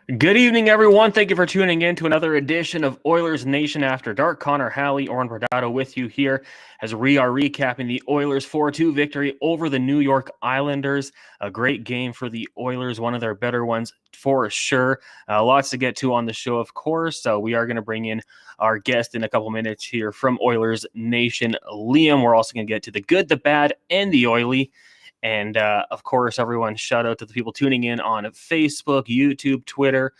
Good evening, everyone. Thank you for tuning in to another edition of Oilersnation After Dark. Connor Halley, Oren Bordado with you here as we are recapping the Oilers 4-2 victory over the New York Islanders. A great game for the Oilers, one of their better ones for sure. Lots to get to on the show, of course. So we are going to bring in our guest in a couple minutes here from Oilers Nation, Liam. We're also going to get to the good, the bad, and the oily. And of course, everyone, shout out to the people tuning in on Facebook, YouTube, Twitter.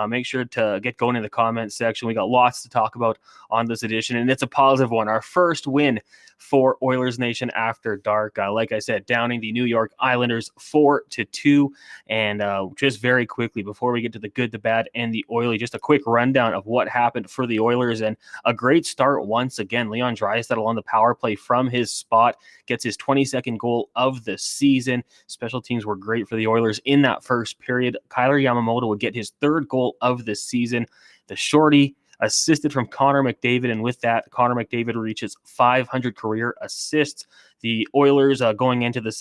Make sure to get going in the comments section. We got lots to talk about on this edition, and it's a positive one. Our first win for Oilers Nation After Dark. Like I said, downing the New York Islanders 4-2. And just very quickly, before we get to the good, the bad, and the oily, just a quick rundown of what happened for the Oilers. And a great start once again. Leon Draisaitl on the power play from his spot gets his 22nd goal of the season. Special teams were great for the Oilers in that first period. Kyler Yamamoto would get his third goal of the season. The shorty assisted from Connor McDavid, and with that, Connor McDavid reaches 500 career assists. The Oilers going into the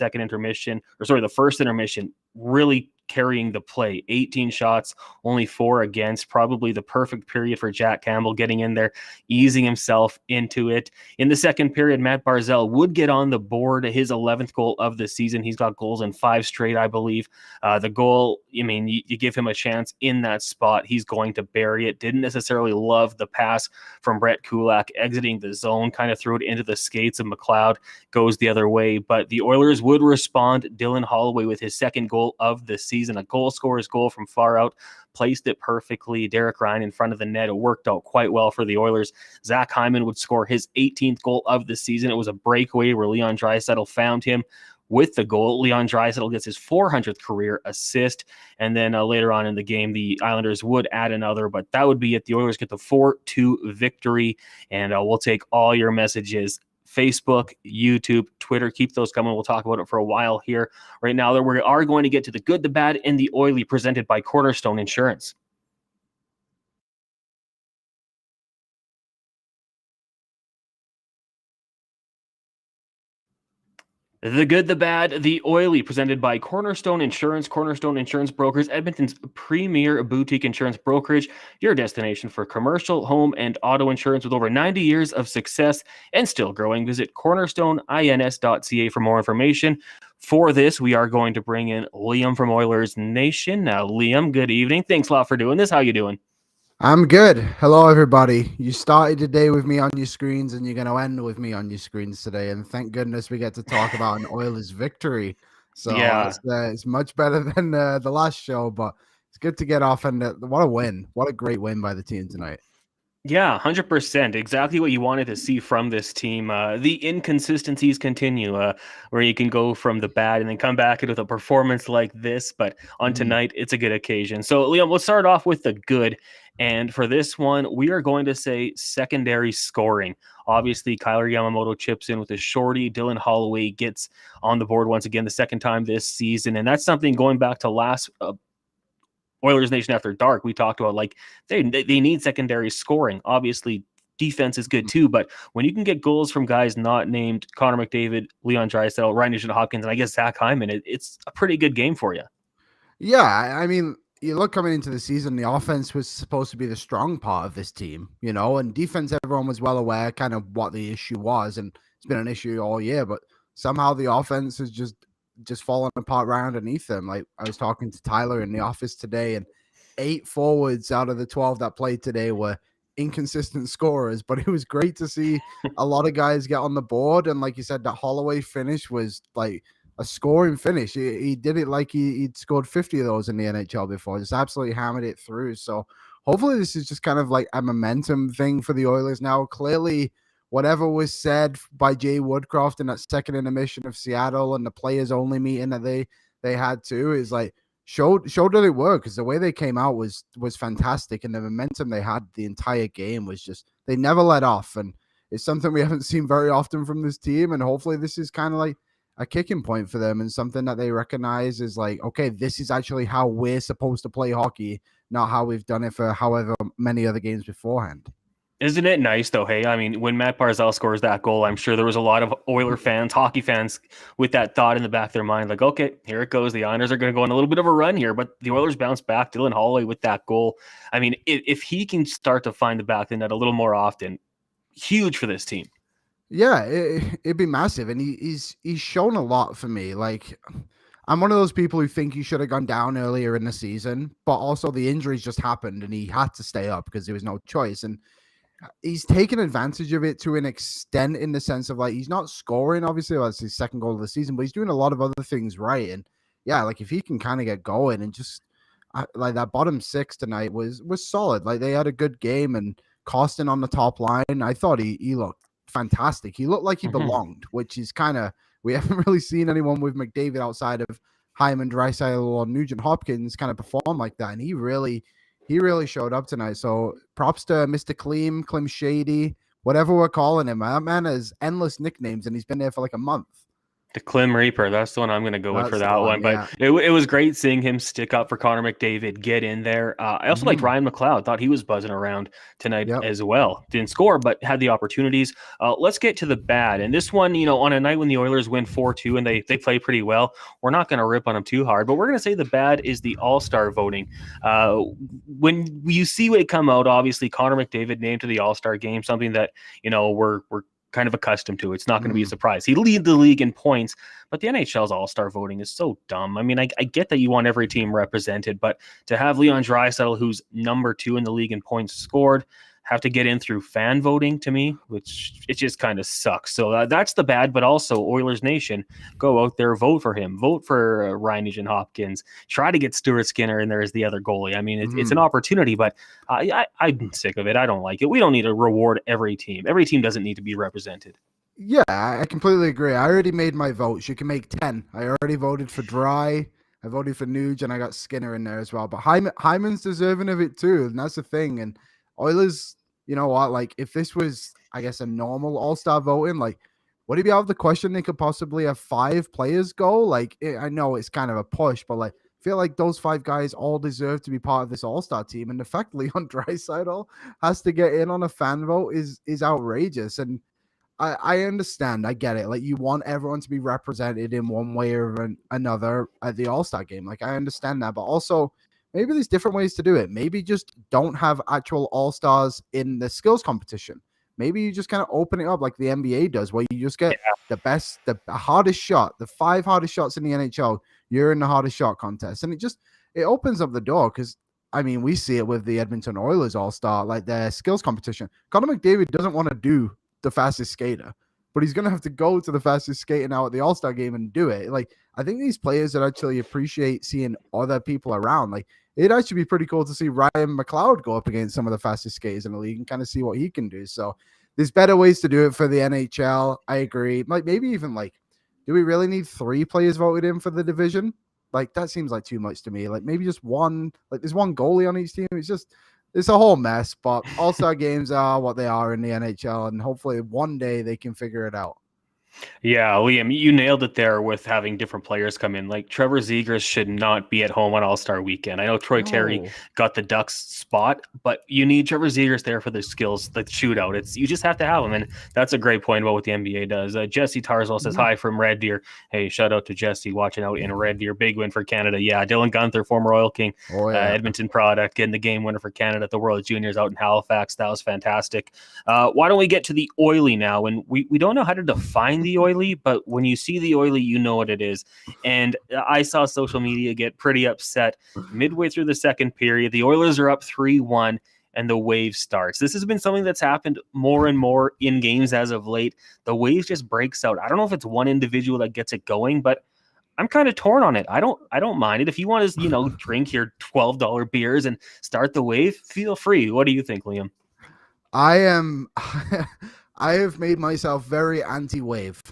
first intermission, really carrying the play. 18 shots, only 4 against. Probably the perfect period for Jack Campbell getting in there, easing himself into it. In the second period, Matt Barzal would get on the board, his 11th goal of the season. He's got goals in 5 straight, I believe. The goal, you give him a chance in that spot, he's going to bury it. Didn't necessarily love the pass from Brett Kulak exiting the zone, kind of threw it into the skates of McLeod, goes the other way. But the Oilers would respond. Dylan Holloway with his second goal of the season, a goal scorer's goal from far out, placed it perfectly. Derek Ryan in front of the net. It worked out quite well for the Oilers. Zach Hyman would score his 18th goal of the season. It was a breakaway where Leon Draisaitl found him with the goal. Leon Draisaitl gets his 400th career assist. And then later on in the game, the Islanders would add another, but that would be it. The Oilers get the 4-2 victory, and we'll take all your messages. Facebook, YouTube, Twitter, keep those coming. We'll talk about it for a while here. Right now, we are going to get to the good, the bad, and the oily, presented by Cornerstone Insurance. The good, the bad, the oily, presented by Cornerstone Insurance. Cornerstone Insurance Brokers, Edmonton's premier boutique insurance brokerage, your destination for commercial, home, and auto insurance with over 90 years of success and still growing. Visit cornerstoneins.ca for more information. For this, we are going to bring in Liam from Oilers Nation. Now, Liam, good evening. Thanks a lot for doing this. How you doing? I'm good. Hello, everybody. You started today with me on your screens, and you're going to end with me on your screens today. And thank goodness we get to talk about an Oilers victory. So Yeah. it's much better than the last show, but it's good to get off. And what a win. What a great win by the team tonight. Yeah, 100%. Exactly what you wanted to see from this team. The inconsistencies continue, where you can go from the bad and then come back with a performance like this. But on tonight, it's a good occasion. So, Liam, let's start off with the good. And for this one, we are going to say secondary scoring. Obviously, Kyler Yamamoto chips in with a shorty. Dylan Holloway gets on the board once again, the second time this season. And that's something going back to last Oilers Nation After Dark, we talked about, like, they need secondary scoring. Obviously, defense is good too, but when you can get goals from guys not named Connor McDavid, Leon Draisaitl, Ryan Nugent-Hopkins, and I guess Zach Hyman, it's a pretty good game for you. Yeah, I mean, you look coming into the season, the offense was supposed to be the strong part of this team, and defense, everyone was well aware kind of what the issue was, and it's been an issue all year, but somehow the offense has just falling apart right underneath them. Like, I was talking to Tyler in the office today, and 8 forwards out of the 12 that played today were inconsistent scorers, but it was great to see a lot of guys get on the board. And like you said, that Holloway finish was like a scoring finish. He did it like he'd scored 50 of those in the NHL before. Just absolutely hammered it through. So hopefully this is just kind of like a momentum thing for the Oilers now. Clearly, whatever was said by Jay Woodcroft in that second intermission of Seattle and the players only meeting that they had too is like showed that it worked, because the way they came out was fantastic, and the momentum they had the entire game was just, they never let off, and it's something we haven't seen very often from this team. And hopefully this is kind of like a kicking point for them and something that they recognize is like, okay, this is actually how we're supposed to play hockey, not how we've done it for however many other games beforehand. Isn't it nice though? Hey, I mean, when Matt Barzal scores that goal, I'm sure there was a lot of Oiler fans, hockey fans, with that thought in the back of their mind, like, okay, here it goes. The Islanders are going to go on a little bit of a run here, but the Oilers bounce back. Dylan Holloway with that goal. I mean, if he can start to find the back of the net a little more often, huge for this team. Yeah, it'd be massive, and he's shown a lot for me. Like, I'm one of those people who think he should have gone down earlier in the season, but also the injuries just happened, and he had to stay up because there was no choice. And he's taken advantage of it to an extent, in the sense of, like, he's not scoring, obviously, that's his second goal of the season, but he's doing a lot of other things right. And yeah, like, if he can kind of get going and just like that bottom six tonight was solid. Like, they had a good game, and Costin on the top line, I thought he looked fantastic. He looked like he belonged, which is kind of, we haven't really seen anyone with McDavid outside of Hyman, Draisaitl, or Nugent Hopkins kind of perform like that, and he really showed up tonight. So props to Mr. Clem Shady, whatever we're calling him. That man has endless nicknames, and he's been there for like a month. The Clem Reaper, that's the one I'm going to go with for that one. Yeah. But it was great seeing him stick up for Connor McDavid, get in there. I also liked Ryan McLeod. Thought he was buzzing around tonight as well. Didn't score, but had the opportunities. Let's get to the bad. And this one, on a night when the Oilers win 4-2 and they play pretty well, we're not going to rip on them too hard. But we're going to say the bad is the All-Star voting. When you see it come out, obviously Connor McDavid named to the All-Star game, something that, we're kind of accustomed to. It's not going to be a surprise. He lead the league in points, but the NHL's all-star voting is so dumb. I mean, I get that you want every team represented, but to have Leon Draisaitl, who's number 2 in the league in points scored, have to get in through fan voting, to me, which it just kind of sucks. So that's the bad, but also Oilers Nation, go out there, vote for him, vote for Ryan Nugent Hopkins, try to get Stuart Skinner in there as the other goalie. I mean, it's an opportunity, but I'm sick of it. I don't like it. We don't need to reward every team. Every team doesn't need to be represented. Yeah, I completely agree. I already made my votes. You can make 10. I already voted for Dry. I voted for Nuge, and I got Skinner in there as well. But Hyman's deserving of it too, and that's the thing. And Oilers, you know what? Like, if this was, I guess, a normal All-Star voting, like, would it be out of the question they could possibly have 5 players go? Like, I know it's kind of a push, but like, I feel like those 5 guys all deserve to be part of this All-Star team. And the fact Leon Draisaitl has to get in on a fan vote is outrageous. And I understand. I get it. Like, you want everyone to be represented in one way or another at the All-Star game. Like, I understand that. But also, maybe there's different ways to do it. Maybe just don't have actual All-Stars in the skills competition. Maybe you just kind of open it up like the NBA does, where you just get the best, the hardest shot, the 5 hardest shots in the NHL. You're in the hardest shot contest. And it opens up the door, because, I mean, we see it with the Edmonton Oilers All-Star, like their skills competition. Connor McDavid doesn't want to do the fastest skater, but he's going to have to go to the fastest skater now at the All-Star game and do it. Like, I think these players that actually appreciate seeing other people around, like, it'd actually be pretty cool to see Ryan McLeod go up against some of the fastest skaters in the league and kind of see what he can do. So there's better ways to do it for the NHL. I agree. Like, maybe even, like, do we really need 3 players voted in for the division? Like, that seems like too much to me. Like, maybe just one, like, there's one goalie on each team. It's a whole mess, but All-Star games are what they are in the NHL, and hopefully one day they can figure it out. Yeah, Liam, you nailed it there with having different players come in. Like, Trevor Zegras should not be at home on All-Star weekend. I know Troy Terry got the Ducks spot, but you need Trevor Zegras there for the skills, the shootout. You just have to have him, and that's a great point about what the NBA does. Jesse Tarzal says hi from Red Deer. Hey, shout out to Jesse watching out in Red Deer. Big win for Canada. Yeah, Dylan Gunther, former Oil King, Edmonton product, getting the game winner for Canada at the World Juniors out in Halifax. That was fantastic. Why don't we get to the Oily now? And we don't know how to define the Oily, but when you see the Oily, you know what it is. And I saw social media get pretty upset midway through the second period. The Oilers are up 3-1 and the wave starts. This has been something that's happened more and more in games as of late. The wave just breaks out. I don't know if it's one individual that gets it going, but I'm kind of torn on it. I don't mind it. If you want to, drink your $12 beers and start the wave, feel free. What do you think, Liam? I have made myself very anti-wave.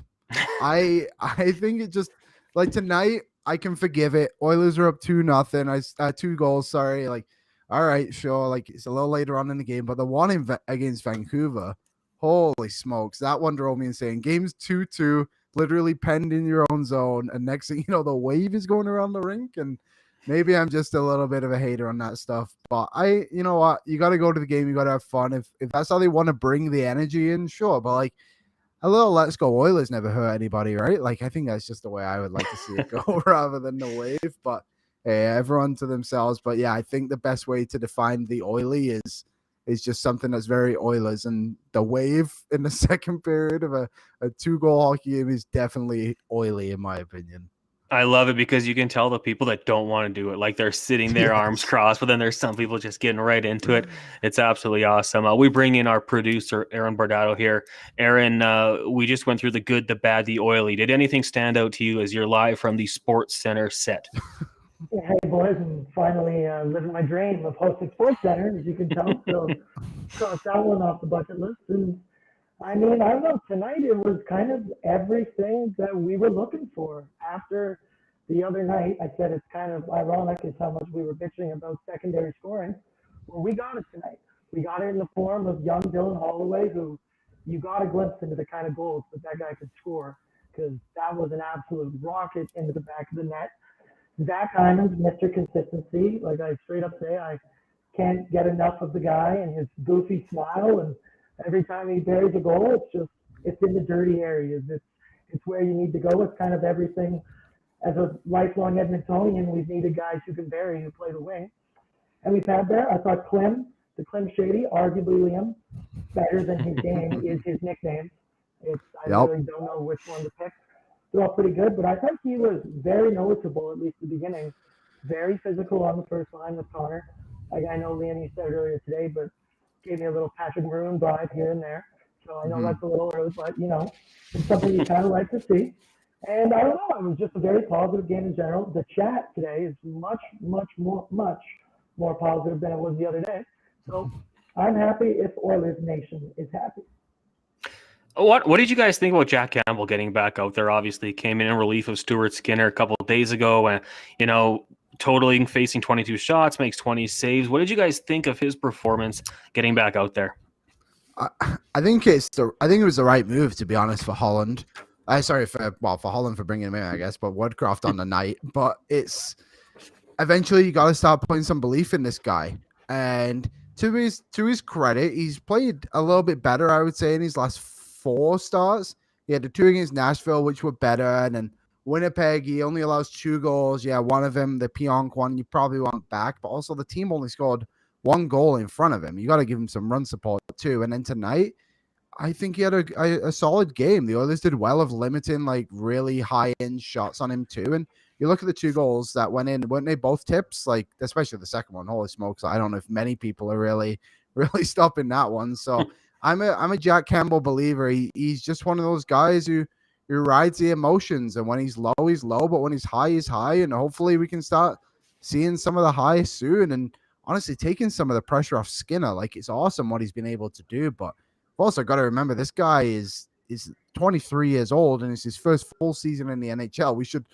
I think it just, like, tonight I can forgive it. Oilers are up 2-0. 2 goals. Sorry. Like, all right, sure. Like, it's a little later on in the game, but the one against Vancouver, holy smokes, that one drove me insane. Game's 2-2, literally penned in your own zone, and next thing you know, the wave is going around the rink, and Maybe I'm just a little bit of a hater on that stuff, but you know what? You got to go to the game. You got to have fun. If that's how they want to bring the energy in, sure. But like a little "Let's Go Oilers" never hurt anybody, right? Like I think that's just the way I would like to see it go, rather than the wave. But hey, everyone to themselves. But yeah, I think the best way to define the Oily is just something that's very Oilers, and the wave in the second period of a 2-goal hockey game is definitely Oily in my opinion. I love it because you can tell the people that don't want to do it, like they're sitting there, arms crossed, but then there's some people just getting right into it. It's absolutely awesome. We bring in our producer, Aaron Bordato here. Aaron, we just went through the good, the bad, the oily. Did anything stand out to you as you're live from the Sports Center set? Hey boys, I'm finally living my dream of hosting Sports Center, as you can tell. So cross that one off the bucket list. And I mean, I don't know, tonight it was kind of everything that we were looking for. After the other night, I said it's kind of ironic is how much we were bitching about secondary scoring. Well, we got it tonight. We got it in the form of young Dylan Holloway, who you got a glimpse into the kind of goals that guy could score, because that was an absolute rocket into the back of the net. Zach Hyman's Mr. Consistency. Like I straight up say, I can't get enough of the guy and his goofy smile. And every time he buries a goal, it's in the dirty areas. It's where you need to go. It's kind of everything. As a lifelong Edmontonian, we've needed guys who can bury, who play the wing. And we've had there, I thought Clem Shady, arguably Liam, better than his game is his nickname. I really don't know which one to pick. They're all pretty good, but I thought he was very noticeable, at least at the beginning. Very physical on the first line with Connor. Like I know Liam, you said it earlier today, but gave me a little Patrick Maroon vibe here and there. So I know that's a little early, but it's something you kind of like to see. And I don't know, it was just a very positive game in general. The chat today is much more positive than it was the other day. So I'm happy if Oilers Nation is happy. What did you guys think about Jack Campbell getting back out there? Obviously, came in relief of Stuart Skinner a couple of days ago, and totally facing 22 shots, makes 20 saves. What did you guys think of his performance getting back out there? I think it was the right move, to be honest, for Holland. For Holland for bringing him in, I guess, but Woodcroft on the night. But it's eventually you got to start putting some belief in this guy. And to his credit, he's played a little bit better, I would say, in his last 4 starts. He had the 2 against Nashville, which were better, and then Winnipeg, he only allows 2 goals. Yeah, one of them, the Pionk one, you probably want back, but also the team only scored 1 goal in front of him. You got to give him some run support too. And then tonight, I think he had a solid game. The Oilers did well of limiting like really high-end shots on him too. And you look at the 2 goals that went in, weren't they both tips? Like, especially the second one. Holy smokes. I don't know if many people are really stopping that one. So I'm a Jack Campbell believer. He's just one of those guys who rides the emotions. And when he's low, he's low. But when he's high, he's high. And hopefully we can start seeing some of the highs soon. And honestly, taking some of the pressure off Skinner. Like, it's awesome what he's been able to do. But also got to remember, this guy is 23 years old, and it's his first full season in the NHL.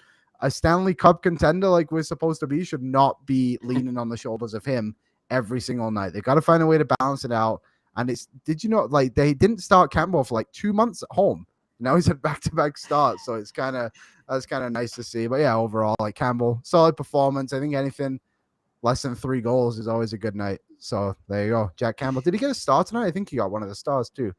A Stanley Cup contender like we're supposed to be should not be leaning on the shoulders of him every single night. They got to find a way to balance it out. And did you know, like, they didn't start Campbell for like 2 months at home. Now he's had back-to-back starts, so that's kind of nice to see. But yeah, overall, like, Campbell, solid performance. I think anything less than 3 goals is always a good night. So there you go. Jack Campbell. Did he get a star tonight? I think he got one of the stars too.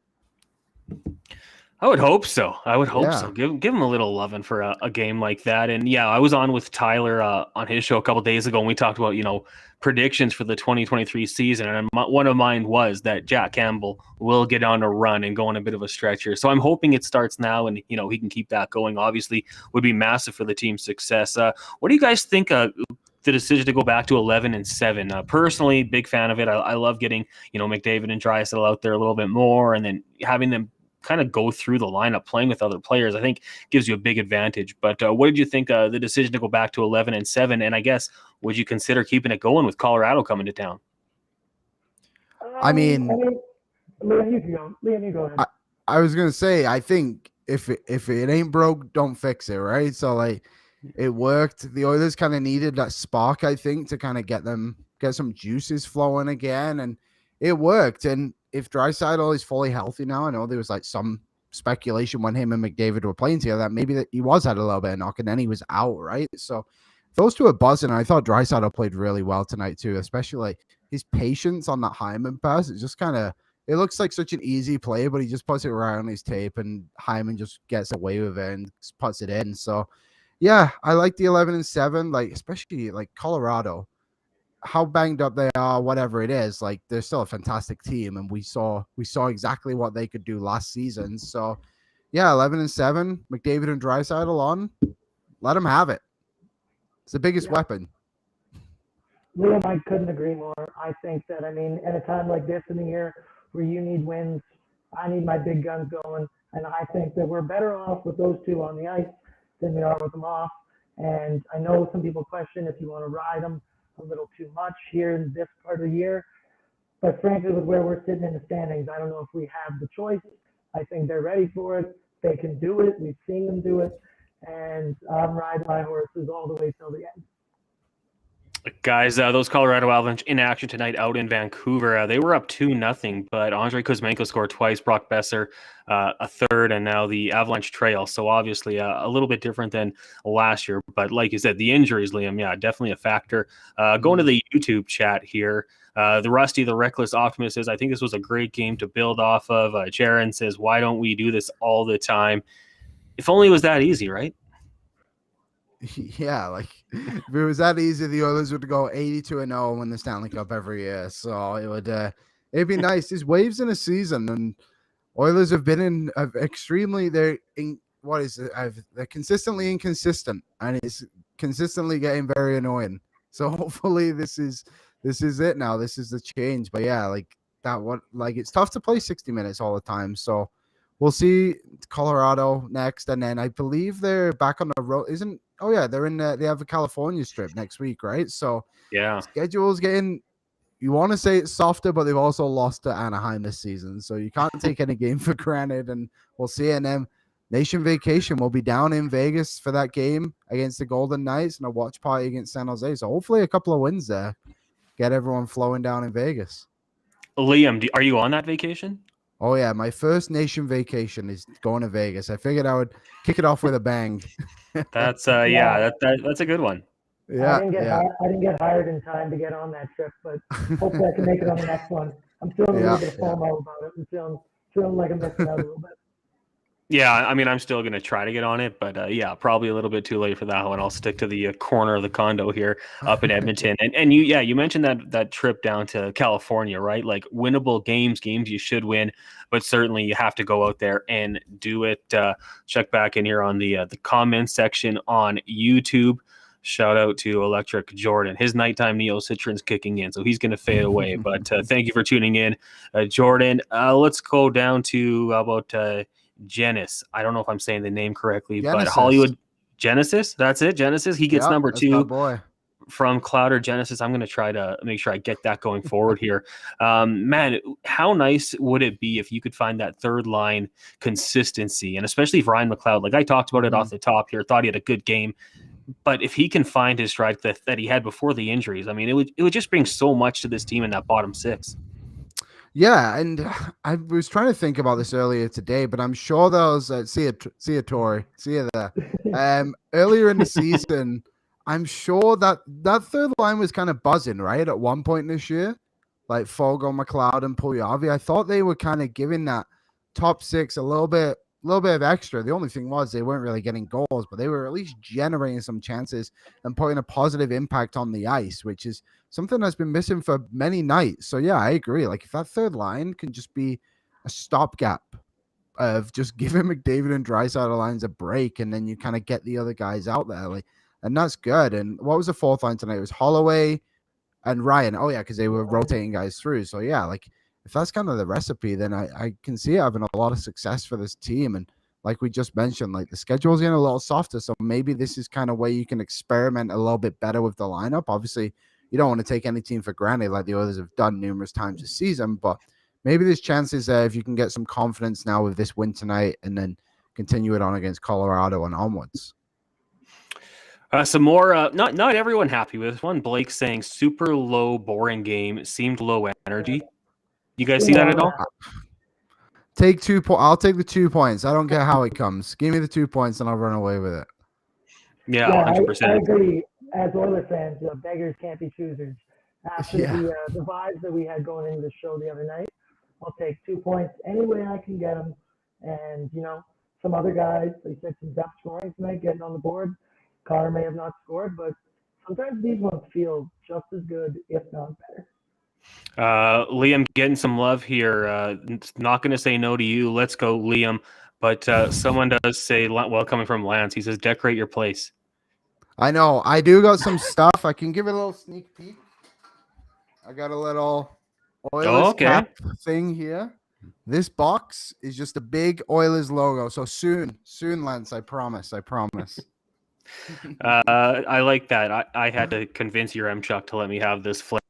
I would hope so. So. Give him a little loving for a game like that. And yeah, I was on with Tyler on his show a couple of days ago, and we talked about, predictions for the 2023 season. And one of mine was that Jack Campbell will get on a run and go on a bit of a stretch here. So I'm hoping it starts now, and, he can keep that going. Obviously would be massive for the team's success. What do you guys think the decision to go back to 11-7. Personally, big fan of it. I love getting, McDavid and Draisaitl out there a little bit more, and then having them kind of go through the lineup, playing with other players, I think gives you a big advantage. But what did you think the decision to go back to 11-7? And I guess, would you consider keeping it going with Colorado coming to town? Liam, you go ahead. I was going to say, I think if it ain't broke, don't fix it, right? So, like, it worked. The Oilers kind of needed that spark, I think, to kind of get some juices flowing again, and it worked. And if Draisaitl is fully healthy now, I know there was like some speculation when him and McDavid were playing together that maybe that he had a little bit of knock and then he was out, right? So those two are buzzing. And I thought Draisaitl played really well tonight too, especially like his patience on that Hyman pass. It's just kind of, it looks like such an easy play, but he just puts it right on his tape and Hyman just gets away with it and just puts it in. So yeah, I like the 11-7, like especially like Colorado, how banged up they are, whatever it is, like they're still a fantastic team. And we saw exactly what they could do last season. So yeah, 11-7, McDavid and Draisaitl on, let them have it. It's the biggest weapon. Liam, I couldn't agree more. I think that, I mean, at a time like this in the year where you need wins, I need my big guns going. And I think that we're better off with those two on the ice than we are with them off. And I know some people question if you want to ride them a little too much here in this part of the year. But frankly, with where we're sitting in the standings, I don't know if we have the choice. I think they're ready for it. They can do it. We've seen them do it. And I'm riding my horses all the way till the end. Guys, those Colorado Avalanche in action tonight out in Vancouver. They were up 2-0, but Andrei Kuzmenko scored twice, Brock Besser a third, and now the Avalanche trail. So obviously a little bit different than last year. But like you said, the injuries, Liam, yeah, definitely a factor. Going to the YouTube chat here, the Rusty, the Reckless Optimist says, I think this was a great game to build off of. Jaron says, why don't we do this all the time? If only it was that easy, right? Yeah, like if it was that easy, the Oilers would go 82-0 and win the Stanley Cup every year. So it would, it'd be nice. There's waves in a season, and Oilers have been in extremely. They're consistently inconsistent, and it's consistently getting very annoying. So hopefully this is it now. This is the change. But yeah, like that. It's tough to play 60 minutes all the time. So we'll see Colorado next, and then I believe they're back on the road. Oh yeah, they're in. They have a California strip next week, right? So yeah, schedule's getting. You want to say it's softer, but they've also lost to Anaheim this season, so you can't take any game for granted. And we'll see. And then Nation Vacation will be down in Vegas for that game against the Golden Knights and a watch party against San Jose. So hopefully a couple of wins there, get everyone flowing down in Vegas. Liam, are you on that vacation? Oh, yeah. My first Nation Vacation is going to Vegas. I figured I would kick it off with a bang. That's that's a good one. Yeah, I didn't get hired in time to get on that trip, but hopefully I can make it on the next one. I'm feeling a little bit of FOMO about it. I'm feeling like I'm missing out a little bit. Yeah, I mean, I'm still going to try to get on it, but yeah, probably a little bit too late for that one. I'll stick to the corner of the condo here up in Edmonton. And you mentioned that trip down to California, right? Like winnable games you should win, but certainly you have to go out there and do it. Check back in here on the comments section on YouTube. Shout out to Electric Jordan. His nighttime Neo Citron's kicking in, so he's going to fade away. But thank you for tuning in, Jordan. Let's go down to about Genesis. I don't know if I'm saying the name correctly, but Hollywood Genesis. That's it, Genesis. He gets number 2 from Clouder Genesis. I'm going to try to make sure I get that going forward here. Man, how nice would it be if you could find that third line consistency, and especially for Ryan McLeod. Like I talked about it off the top here, thought he had a good game. But if he can find his stride that he had before the injuries, I mean, it would just bring so much to this team in that bottom 6. Yeah, and I was trying to think about this earlier today, but I'm sure there was see you, Tori, see you there. Earlier in the season, I'm sure that third line was kind of buzzing, right? At one point this year, like Fogo, McLeod, and Puljujarvi. I thought they were kind of giving that top 6 a little bit of extra. The only thing was they weren't really getting goals, but they were at least generating some chances and putting a positive impact on the ice, which is something that's been missing for many nights. So yeah, I agree. Like if that third line can just be a stopgap of just giving McDavid and Draisaitl lines a break, and then you kind of get the other guys out there, like, and that's good. And what was the fourth line tonight? It was Holloway and Ryan. Oh yeah, because they were rotating guys through. So yeah, like if that's kind of the recipe, then I can see it having a lot of success for this team. And like we just mentioned, like the schedule's getting a little softer, so maybe this is kind of where you can experiment a little bit better with the lineup. Obviously, you don't want to take any team for granted like the others have done numerous times this season, but maybe there's chances there if you can get some confidence now with this win tonight and then continue it on against Colorado and onwards. Some more, not everyone happy with one. Blake saying super low, boring game, seemed low energy. You guys see that at all? Take 2 points. I'll take the 2 points. I don't care how it comes. Give me the 2 points and I'll run away with it. Yeah, 100%. I agree. as Oilers fans, beggars can't be choosers. After the vibes that we had going into the show the other night, I'll take 2 points any way I can get them. And, some other guys, they said some depth scoring tonight, getting on the board. Connor may have not scored, but sometimes these ones feel just as good, if not better. Liam getting some love here. Not going to say no to you. Let's go, Liam. But someone does say, well, coming from Lance, he says, decorate your place. I know. I do got some stuff. I can give it a little sneak peek. I got a little Oilers cap thing here. This box is just a big Oilers logo. So soon, Lance, I promise. I like that. I had to convince your Chuck to let me have this flag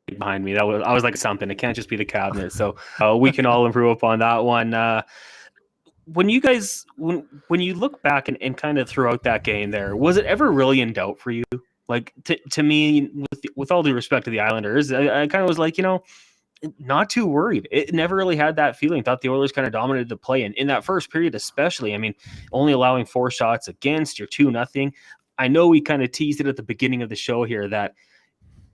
behind me. I was like something. It can't just be the cabinet. So we can all improve upon that one. When you guys, when you look back and kind of throughout that game there, was it ever really in doubt for you? Like to me, with all due respect to the Islanders, I kind of was like, not too worried. It never really had that feeling. Thought the Oilers kind of dominated the play, and in that first period especially, I mean, only allowing 4 shots against, you're 2-0. I know we kind of teased it at the beginning of the show here that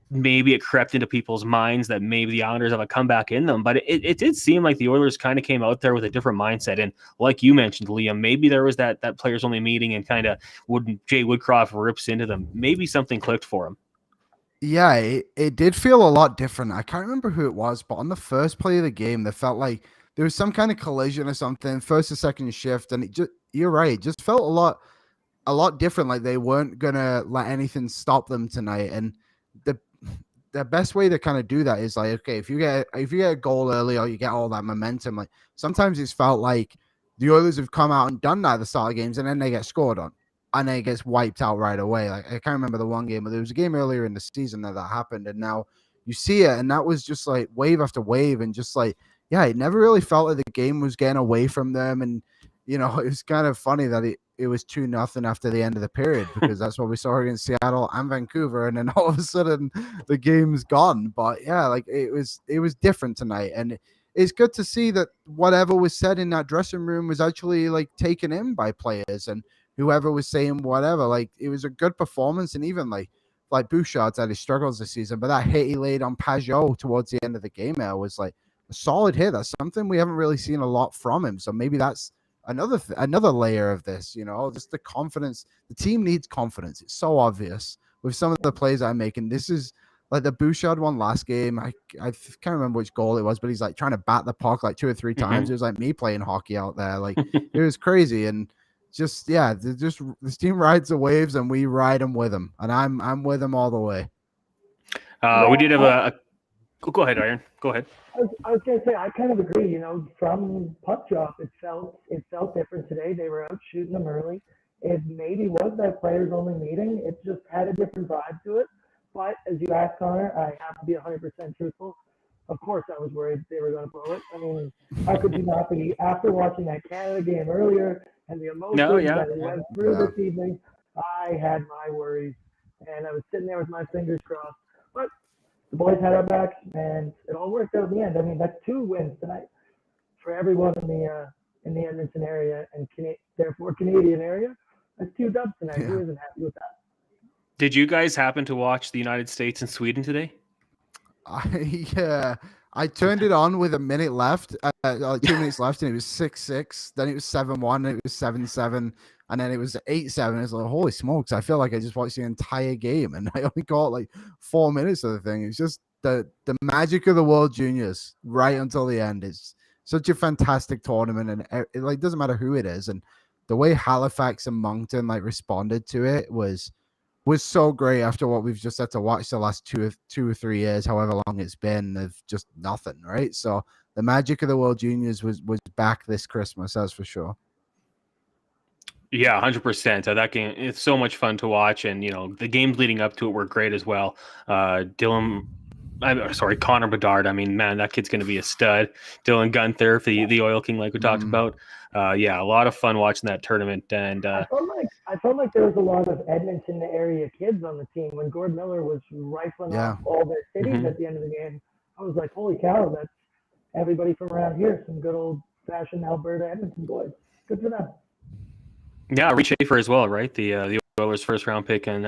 maybe it crept into people's minds that maybe the Islanders have a comeback in them, but it did seem like the Oilers kind of came out there with a different mindset. And like you mentioned, Liam, maybe there was that players only meeting and kind of Jay Woodcroft rips into them. Maybe something clicked for him. Yeah, it did feel a lot different. I can't remember who it was, but on the first play of the game, there felt like there was some kind of collision or something, first or second shift, and you're right, it just felt a lot different. Like they weren't gonna let anything stop them tonight. And the best way to kind of do that is like, okay, if you get a goal early or you get all that momentum, like sometimes it's felt like the Oilers have come out and done that at the start of games, and then they get scored on. And then it gets wiped out right away. Like I can't remember the one game, but there was a game earlier in the season that happened, and now you see it, and that was just like wave after wave, and just like, yeah, it never really felt like the game was getting away from them. And it was kind of funny that it was 2-0 after the end of the period, because that's what we saw against Seattle and Vancouver, and then all of a sudden the game's gone. But yeah, like it was different tonight, and it's good to see that whatever was said in that dressing room was actually like taken in by players, and whoever was saying whatever, like it was a good performance. And even like Bouchard's had his struggles this season, but that hit he laid on Pajot towards the end of the game there was like a solid hit. That's something we haven't really seen a lot from him. So maybe that's another layer of this, just the confidence. The team needs confidence. It's so obvious with some of the plays I'm making. This is like the Bouchard one last game. I can't remember which goal it was, but he's like trying to bat the puck like 2 or 3 times. It was like me playing hockey out there. Like it was crazy. And this team rides the waves, and we ride them with them, and I'm with them all the way. We did have go ahead, Iron. Go ahead. I was gonna say I kind of agree. From puck drop, it felt different today. They were out shooting them early. It maybe was that players only meeting. It just had a different vibe to it. But as you asked, Connor, I have to be 100% truthful. Of course, I was worried they were going to blow it. I mean, how could you not be after watching that Canada game earlier? And the emotions that went through this evening, I had my worries, and I was sitting there with my fingers crossed. But the boys had our backs, and it all worked out in the end. I mean, that's 2 wins tonight for everyone in the Edmonton area and therefore Canadian area. That's 2 dubs tonight. Yeah. Who isn't happy with that? Did you guys happen to watch the United States and Sweden today? I turned it on with a minute left, 2 minutes left, and it was 6-6. Then it was 7-1, and it was 7-7, and then it was 8-7. It's like, holy smokes! I feel like I just watched the entire game, and I only got like 4 minutes of the thing. It's just the magic of the World Juniors right until the end. It's such a fantastic tournament, and it like doesn't matter who it is, and the way Halifax and Moncton like responded to it was so great after what we've just had to watch the last 2 or 3 years, however long it's been, of just nothing, right? So the magic of the World Juniors was back this Christmas, that's for sure. Yeah, 100%. That game, it's so much fun to watch, and the games leading up to it were great as well. Connor Bedard. I mean, man, that kid's going to be a stud. Dylan Gunther, the Oil King, like we talked about. A lot of fun watching that tournament. And I felt like there was a lot of Edmonton area kids on the team when Gord Miller was rifling off all their cities at the end of the game. I was like, holy cow, that's everybody from around here. Some good old-fashioned Alberta Edmonton boys. Good for them. Yeah, Reed Schaefer as well, right? The Oilers first round pick and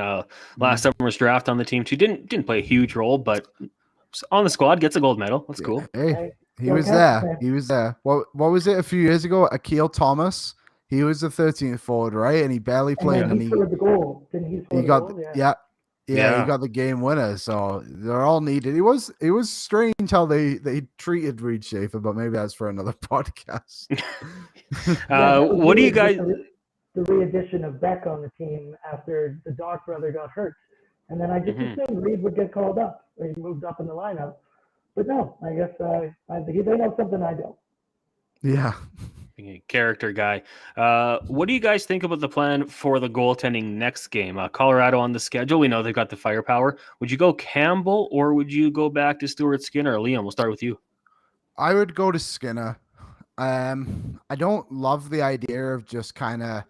last summer's draft on the team too. Didn't play a huge role, but on the squad, gets a gold medal. That's cool. Hey, he was there. He was there. What was it a few years ago? Akil Thomas. He was the 13th forward, right? And he barely played. And he scored the goal. Didn't he score the goal? Yeah, he got the game winner. So they're all needed. It was strange how they treated Reed Schaefer, but maybe that's for another podcast. What do you guys? The re-addition of Beck on the team after the Doc brother got hurt. And then I just assumed Reed would get called up, or he moved up in the lineup. But no, I guess they know something I don't. Yeah. Character guy. What do you guys think about the plan for the goaltending next game? Colorado on the schedule. We know they've got the firepower. Would you go Campbell or would you go back to Stuart Skinner? Liam, we'll start with you. I would go to Skinner. I don't love the idea of just kind of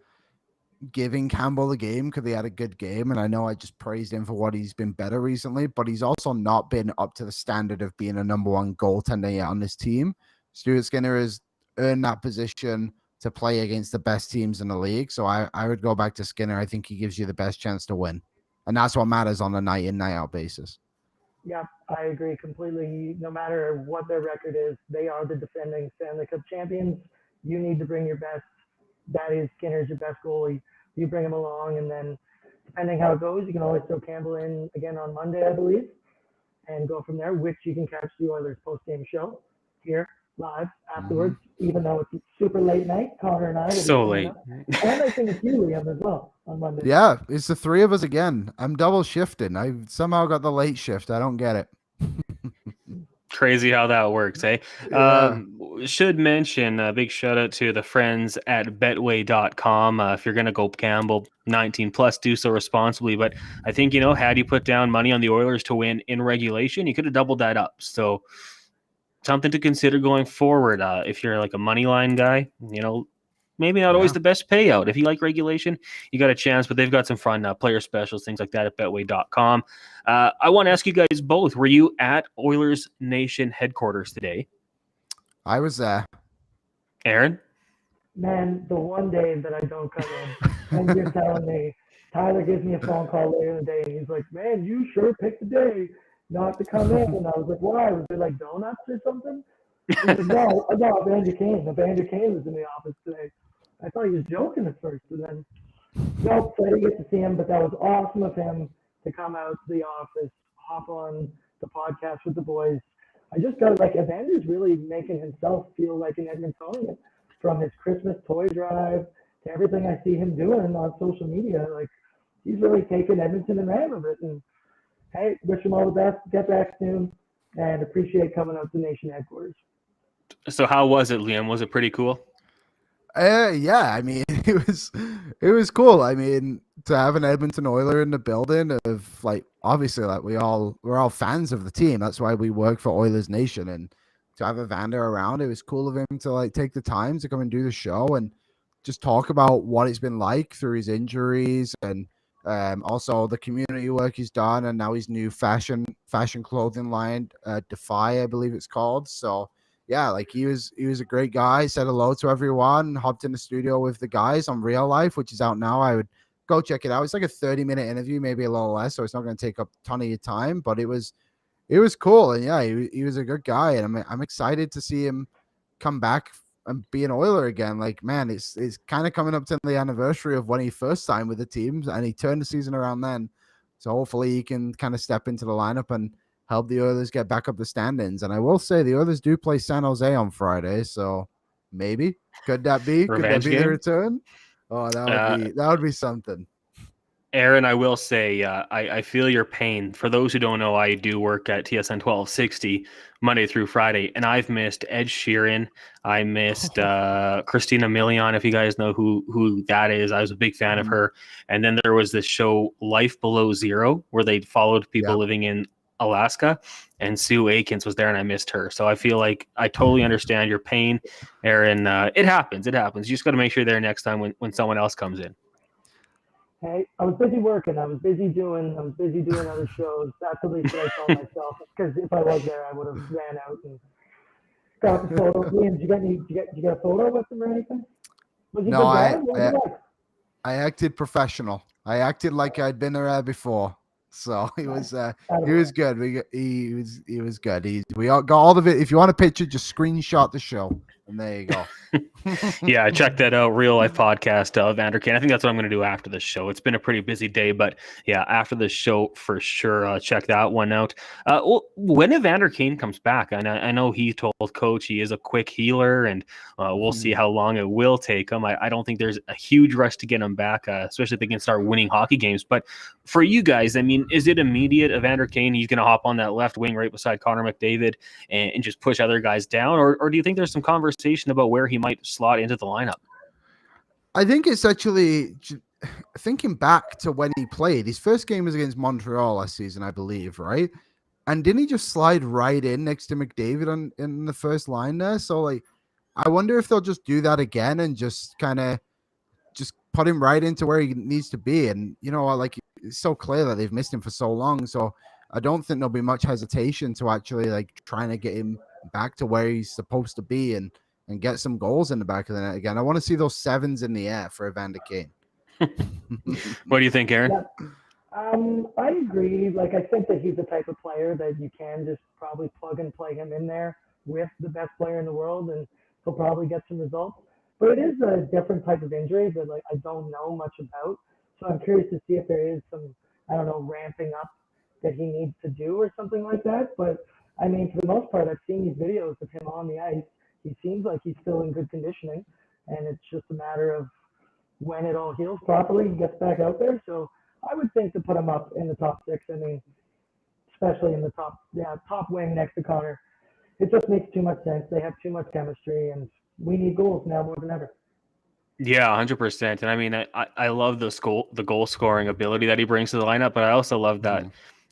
giving Campbell the game because he had a good game, and I know I just praised him for what he's been better recently, but he's also not been up to the standard of being a number one goaltender yet on this team. Stuart Skinner has earned that position to play against the best teams in the league, so I would go back to Skinner. I think he gives you the best chance to win, and that's what matters on a night in, night out basis. Yeah, I agree completely. No matter what their record is, they are the defending Stanley Cup champions. You need to bring your best. That is Skinner's your best goalie. You bring him along, and then depending how it goes, you can always throw Campbell in again on Monday, I believe, and go from there, which you can catch the Oilers post-game show here live afterwards, even though it's super late night. Connor and I. So late. And I think it's you, Liam, as well on Monday. Yeah, it's the three of us again. I'm double shifting. I somehow got the late shift. I don't get it. Crazy how that works, eh? Yeah. Should mention a big shout out to the friends at betway.com. If you're going to go Campbell 19 plus, do so responsibly. But I think, had you put down money on the Oilers to win in regulation, you could have doubled that up. So something to consider going forward. If you're like a money line guy, maybe not always the best payout. If you like regulation, you got a chance, but they've got some fun player specials, things like that at betway.com. I want to ask you guys both, were you at Oilers Nation headquarters today? I was there. Aaron? Man, the one day that I don't come in, and you're telling me, Tyler gives me a phone call later in the day, and he's like, man, you sure picked the day not to come in. And I was like, why? Was it like donuts or something? He said, no, Evander Kane. Evander Kane was in the office today. I thought he was joking at first, and then, nope, so I didn't get to see him, but that was awesome of him to come out to the office, hop on the podcast with the boys. I just got Evander's really making himself feel like an Edmontonian, from his Christmas toy drive to everything I see him doing on social media. Like, he's really taken Edmonton and ran with it. And hey, wish him all the best. Get back soon, and appreciate coming out to Nation headquarters. So how was it, Liam? Was it pretty cool? Yeah, I mean, it was cool. I mean, to have an Edmonton Oiler in the building of obviously we're all fans of the team. That's why we work for Oilers Nation, and to have Evander around, it was cool of him to take the time to come and do the show and just talk about what it's been like through his injuries and also the community work he's done, and now his new fashion clothing line, Defy, I believe it's called. So yeah, he was a great guy, said hello to everyone, hopped in the studio with the guys on Real Life, which is out now. I would go check it out. It's like a 30-minute interview, maybe a little less, so it's not going to take up a ton of your time, but it was cool. And yeah, he was a good guy, and I'm excited to see him come back and be an Oiler again. Man, it's kind of coming up to the anniversary of when he first signed with the team, and he turned the season around then. So hopefully he can kind of step into the lineup and help the Oilers get back up the standings. And I will say the Oilers do play San Jose on Friday, so maybe could that be the return? Oh, that would be something. Aaron, I will say, I feel your pain. For those who don't know, I do work at TSN 1260 Monday through Friday, and I've missed Ed Sheeran. I missed Christina Milian, if you guys know who that is. I was a big fan of her. And then there was this show, Life Below Zero, where they followed people living in Alaska, and Sue Aikens was there, and I missed her. So I feel like I totally understand your pain, Aaron. It happens. You just got to make sure you're there next time when someone else comes in. Hey, I was busy working. I was busy doing other shows. That's the least that I told myself. Because if I was there, I would have ran out and got the photo. Liam, did you get a photo with him or anything? Was he no, good? I acted professional. I acted like I'd been there before. So he was good. He was good. We all got all of it. If you want a picture, just screenshot the show, and there you go. Yeah, check that out. Real life podcast of Evander Kane. I think that's what I'm going to do after the show. It's been a pretty busy day, but yeah, after the show for sure, check that one out. Well, when Evander Kane comes back, I know he told coach he is a quick healer, and we'll see how long it will take him. I don't think there's a huge rush to get him back, especially if they can start winning hockey games. But for you guys, I mean, is it immediate? Evander Kane, he's going to hop on that left wing right beside Connor McDavid and just push other guys down, or do you think there's some conversation about where he might slot into the lineup? I think it's actually thinking back to when he played. His first game was against Montreal last season, I believe, right? And didn't he just slide right in next to McDavid in the first line there? So, like, I wonder if they'll just do that again and just kind of just put him right into where he needs to be. And, you know, like, it's so clear that they've missed him for so long. So I don't think there'll be much hesitation to actually, like, trying to get him back to where he's supposed to be and get some goals in the back of the net again. I want to see those sevens in the air for Evander Kane. What do you think, Aaron? Yeah. I agree. Like, I think that he's the type of player that you can just probably plug and play him in there with the best player in the world, and he'll probably get some results. But it is a different type of injury that, like, I don't know much about. So I'm curious to see if there is some, I don't know, ramping up that he needs to do or something like that. But I mean, for the most part, I've seen these videos of him on the ice. He seems like he's still in good conditioning, and it's just a matter of when it all heals properly, he gets back out there. So I would think to put him up in the top six. I mean, especially in the top wing next to Connor. It just makes too much sense. They have too much chemistry, and we need goals now more than ever. Yeah, 100%. And I mean, I love the goal scoring ability that he brings to the lineup, but I also love that.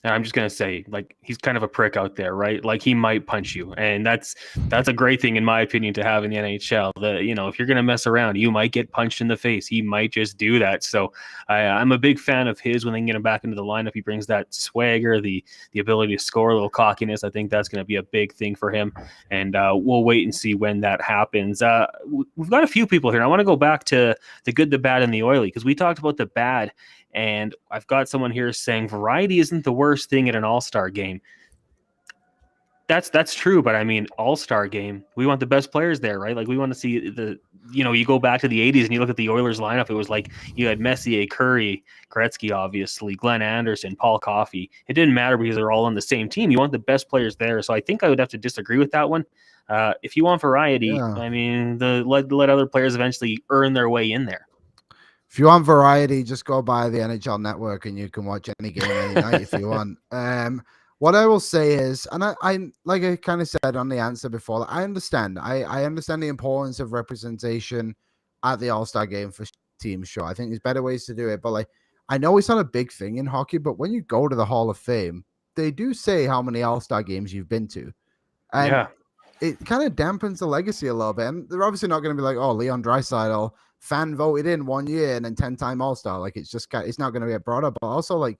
And I'm just gonna say, like, he's kind of a prick out there, right? Like, he might punch you, and that's a great thing in my opinion to have in the NHL. If you're gonna mess around, you might get punched in the face. He might just do that. So I'm a big fan of his when they can get him back into the lineup. He brings that swagger, the ability to score, a little cockiness. I think that's gonna be a big thing for him, and we'll wait and see when that happens. We've got a few people here. I want to go back to the good, the bad, and the oily, because we talked about the bad. And I've got someone here saying variety isn't the worst thing at an all-star game. That's true, but I mean, all-star game, we want the best players there, right? Like, we want to see you go back to the 80s and you look at the Oilers lineup, it was like you had Messier, Curry, Gretzky, obviously, Glenn Anderson, Paul Coffey. It didn't matter because they're all on the same team. You want the best players there. So I think I would have to disagree with that one. If you want variety, I mean, let other players eventually earn their way in there. If you want variety, just go by the NHL Network and you can watch any game any night if you want. What I will say is, and I like I kind of said on the answer before, I understand. I understand the importance of representation at the All-Star game for teams. Sure, I think there's better ways to do it, but like, I know it's not a big thing in hockey, but when you go to the Hall of Fame, they do say how many All-Star games you've been to, and it kind of dampens the legacy a little bit. And they're obviously not going to be like, oh, Leon Draisaitl fan voted in 1 year and then 10-time All-Star. Like, it's not going to get brought up. But also, like,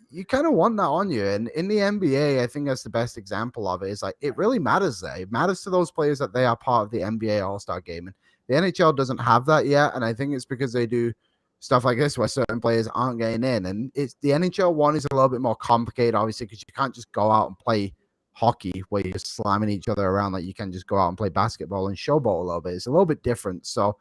you kind of want that on you. And in the NBA, I think that's the best example of it. Is like, it really matters there. It matters to those players that they are part of the NBA All-Star game. And the NHL doesn't have that yet. And I think it's because they do stuff like this where certain players aren't getting in. And it's the NHL one is a little bit more complicated, obviously, because you can't just go out and play hockey where you're slamming each other around like you can just go out and play basketball and showboat a little bit. It's a little bit different. So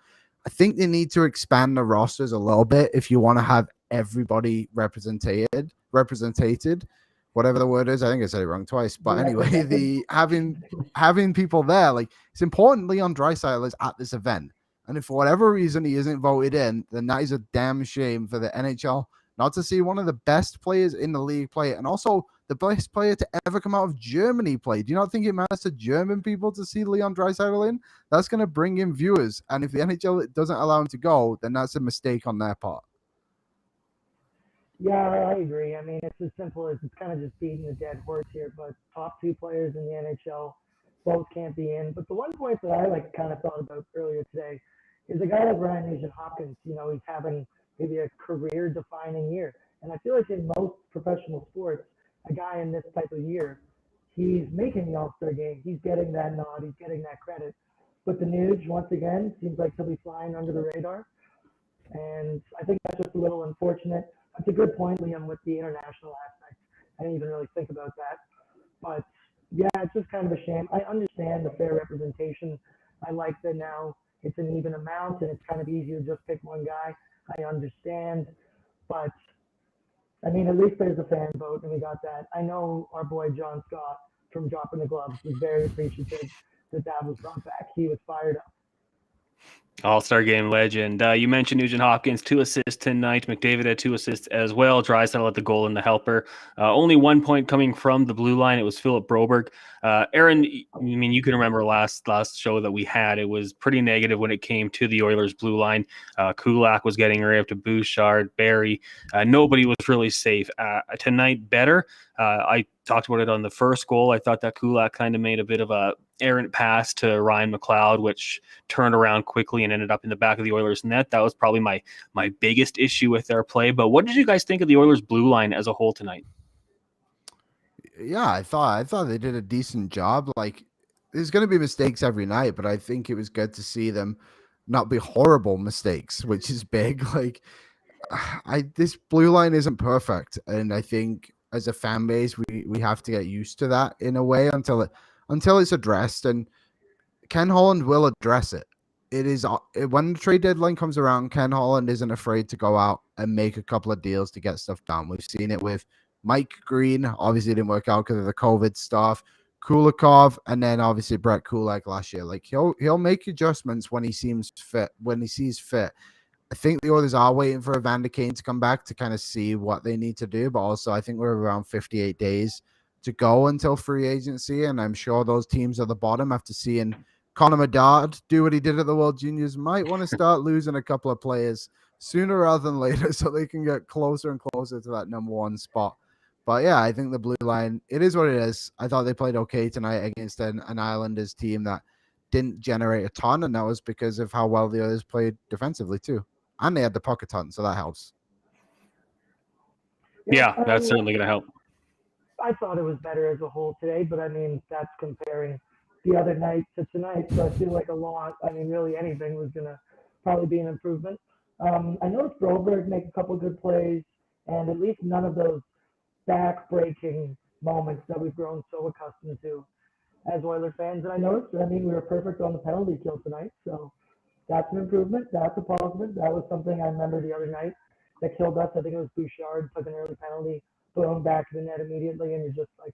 I think they need to expand the rosters a little bit if you want to have everybody represented, whatever the word is. I think I said it wrong twice. But anyway, the having people there, like, it's important Leon Draisaitl is at this event. And if for whatever reason he isn't voted in, then that is a damn shame for the NHL not to see one of the best players in the league play, and also the best player to ever come out of Germany play. Do you not think it matters to German people to see Leon Draisaitl in? That's going to bring in viewers. And if the NHL doesn't allow him to go, then that's a mistake on their part. Yeah, I agree. I mean, it's as simple as it's kind of just beating a dead horse here, but top two players in the NHL both can't be in. But the one point that I kind of thought about earlier today is a guy like Ryan Nugent-Hopkins. He's having maybe a career-defining year. And I feel like in most professional sports, a guy in this type of year, he's making the All-Star game. He's getting that nod. He's getting that credit. But the Nuge, once again, seems like he'll be flying under the radar. And I think that's just a little unfortunate. That's a good point, Liam, with the international aspect. I didn't even really think about that. But yeah, it's just kind of a shame. I understand the fair representation. I like that now it's an even amount and it's kind of easy to just pick one guy. I understand. But I mean, at least there's a fan vote and we got that. I know our boy John Scott from Dropping the Gloves was very appreciative that that was brought back. He was fired up. All-Star game legend. You mentioned Nugent Hopkins, 2 assists tonight. McDavid had 2 assists as well. Draisaitl had the goal and the helper. Only 1 point coming from the blue line. It was Philip Broberg. Aaron, I mean, you can remember last show that we had. It was pretty negative when it came to the Oilers blue line. Kulak was getting right up to Bouchard, Barry. Nobody was really safe. Tonight, better. I talked about it on the first goal. I thought that Kulak kind of made a bit of a errant pass to Ryan McLeod, which turned around quickly and ended up in the back of the Oilers net. That was probably my biggest issue with their play. But what did you guys think of the Oilers blue line as a whole tonight? Yeah, I thought they did a decent job. Like, there's going to be mistakes every night, but I think it was good to see them not be horrible mistakes, which is big. Like, this blue line isn't perfect, and I think as a fan base, we have to get used to that in a way until it's addressed. And Ken Holland will address it. It is when the trade deadline comes around, Ken Holland isn't afraid to go out and make a couple of deals to get stuff done. We've seen it with Mike Green. Obviously, it didn't work out because of the COVID stuff. Kulikov, and then obviously Brett Kulak last year. Like, he'll make adjustments when he sees fit. I think the Oilers are waiting for Evander Kane to come back to kind of see what they need to do. But also, I think we're around 58 days to go until free agency. And I'm sure those teams at the bottom, after seeing Connor Bedard do what he did at the World Juniors, might want to start losing a couple of players sooner rather than later so they can get closer and closer to that number one spot. But yeah, I think the blue line, it is what it is. I thought they played okay tonight against an Islanders team that didn't generate a ton, and that was because of how well the others played defensively too. And they had the puck a ton, so that helps. Yeah, that's certainly going to help. I thought it was better as a whole today, but I mean, that's comparing the other night to tonight, so I feel like a lot, I mean, really anything was going to probably be an improvement. I noticed Broberg make a couple good plays, and at least none of those back-breaking moments that we've grown so accustomed to as Oilers fans. And I noticed, I mean, we were perfect on the penalty kill tonight, so that's an improvement. That's a positive. That was something I remember the other night that killed us. I think it was Bouchard, took an early penalty, throw him back to the net immediately, and you're just like,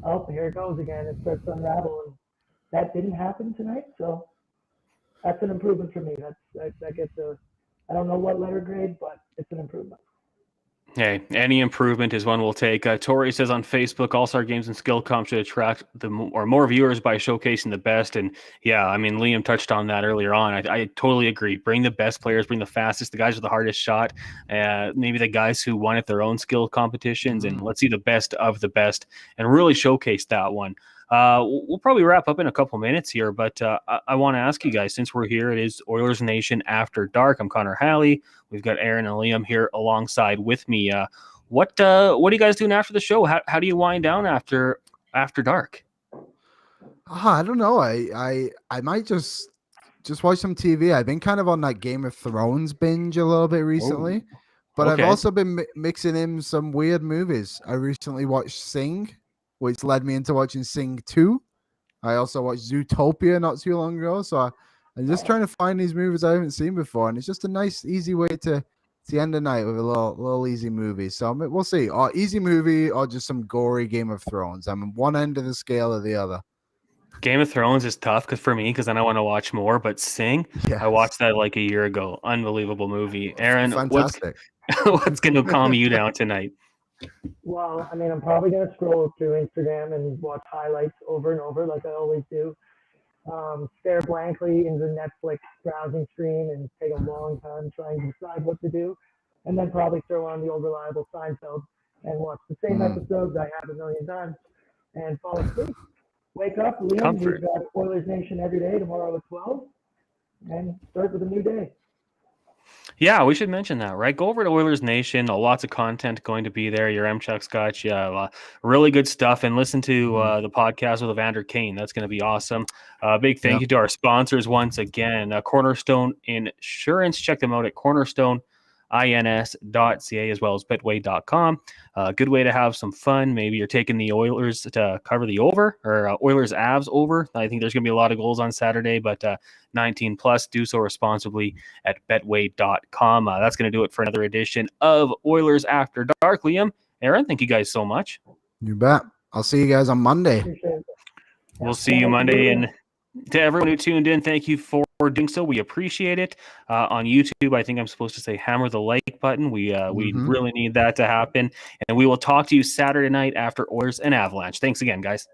oh, here it goes again. It starts to unravel, and that didn't happen tonight. So that's an improvement for me. That gets a, I don't know what letter grade, but it's an improvement. Hey, any improvement is one we'll take. Tori says on Facebook, All-Star Games and Skill Comp should attract more viewers by showcasing the best. And yeah, I mean, Liam touched on that earlier on. I totally agree. Bring the best players, bring the fastest, the guys with the hardest shot, maybe the guys who won at their own skill competitions, and let's see the best of the best and really showcase that one. We'll probably wrap up in a couple minutes here, but I want to ask you guys, since we're here, it is Oilers Nation After Dark. I'm Connor Halley. We've got Aaron and Liam here alongside with me. What are you guys doing after the show? How do you wind down after dark? I don't know. I might just watch some TV. I've been kind of on that Game of Thrones binge a little bit recently, but okay. I've also been mixing in some weird movies. I recently watched Sing, which led me into watching Sing 2. I also watched Zootopia not too long ago. So I'm just trying to find these movies I haven't seen before. And it's just a nice, easy way to end the night with a little easy movie. So we'll see. Or easy movie or just some gory Game of Thrones. I'm on one end of the scale or the other. Game of Thrones is tough because then I want to watch more. But Sing, yes. I watched that like a year ago. Unbelievable movie. Aaron, fantastic. What's going to calm you down tonight? Well, I mean, I'm probably going to scroll through Instagram and watch highlights over and over like I always do. Stare blankly into the Netflix browsing screen and take a long time trying to decide what to do. And then probably throw on the old reliable Seinfeld and watch the same episodes I have a million times and fall asleep. Wake up, Liam. Comfort. We've got Oilersnation Everyday tomorrow at 12 and start with a new day. Yeah, we should mention that, right? Go over to Oilers Nation. Lots of content going to be there. Your M-Chuck's got you. Really good stuff. And listen to the podcast with Evander Kane. That's going to be awesome. Big thank you to our sponsors once again. Cornerstone Insurance. Check them out at cornerstoneins.ca as well as betway.com. Good way to have some fun. Maybe you're taking the Oilers to cover the over or Oilers Avs over. I think there's going to be a lot of goals on Saturday, but 19 plus, do so responsibly at betway.com. That's going to do it for another edition of Oilers After Dark. Liam, Aaron, thank you guys so much. You bet. I'll see you guys on Monday. We'll see you Monday. And to everyone who tuned in, thank you for doing so. We appreciate it. On YouTube, I think I'm supposed to say hammer the like button. We really need that to happen. And we will talk to you Saturday night after Oilers and Avalanche. Thanks again, guys.